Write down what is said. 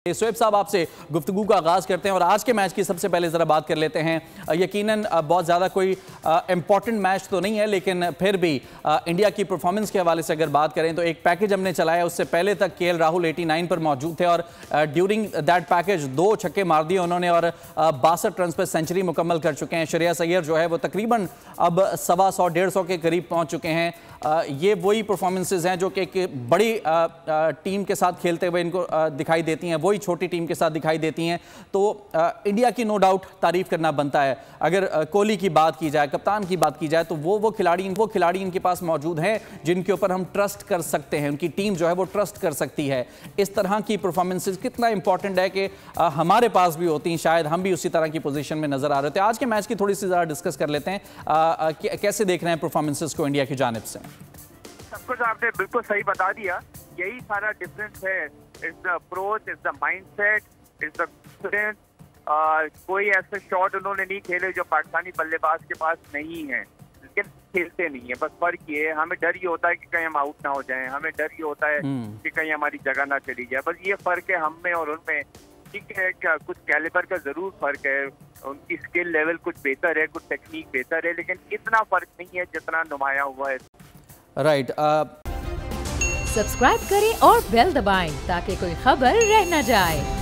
शोएब साहब, आपसे गुफ्तगू का आगाज़ करते हैं और आज के मैच की सबसे पहले ज़रा बात कर लेते हैं। यकीनन बहुत ज़्यादा कोई इम्पॉर्टेंट मैच तो नहीं है, लेकिन फिर भी इंडिया की परफॉर्मेंस के हवाले से अगर बात करें तो एक पैकेज हमने चलाया। उससे पहले तक केएल राहुल 89 पर मौजूद थे और ड्यूरिंग दैट पैकेज 2 छक्के मार दिए उन्होंने और 62 रन पर सेंचुरी मुकम्मल कर चुके हैं। श्रेयस अय्यर जो है वो तकरीबन अब 125-150 के करीब पहुँच चुके हैं। ये वही परफॉर्मेंसेज हैं जो कि एक बड़ी टीम के साथ खेलते हुए इनको दिखाई देती हैं, वही छोटी टीम के साथ दिखाई देती हैं। तो इंडिया की नो डाउट तारीफ करना बनता है। अगर कोहली की बात की जाए, कप्तान की बात की जाए, तो वो खिलाड़ी इनके पास मौजूद हैं जिनके ऊपर हम ट्रस्ट कर सकते हैं, उनकी टीम जो है वो ट्रस्ट कर सकती है। इस तरह की परफॉर्मेंसेज कितना इंपॉर्टेंट है कि हमारे पास भी होती हैं, शायद हम भी उसी तरह की पोजीशन में नजर आ रहे थे। आज के मैच की थोड़ी सी ज़रा डिस्कस कर लेते हैं, कैसे देख रहे हैं परफॉर्मेंसेज को इंडिया की जानिब से। सब कुछ आपने बिल्कुल सही बता दिया, यही सारा डिफरेंस है। It's the approach, it's the mindset, it's the confidence. कोई ऐसे शॉट उन्होंने नहीं खेले जो पाकिस्तानी बल्लेबाज के पास नहीं है, लेकिन खेलते नहीं है। बस फर्क ये है, हमें डर ये होता है कि कहीं हम आउट ना हो जाएं, हमें डर ये होता है कि कहीं हमारी जगह ना चली जाए। बस ये फर्क है हम में और उनमें। ठीक है, क्या कुछ कैलिबर का जरूर फर्क है, उनकी स्किल लेवल कुछ बेहतर है, कुछ टेक्निक बेहतर है, लेकिन इतना फर्क नहीं है जितना नुमाया हुआ है। राइट। सब्सक्राइब करें और बेल दबाएं ताकि कोई खबर रह न जाए।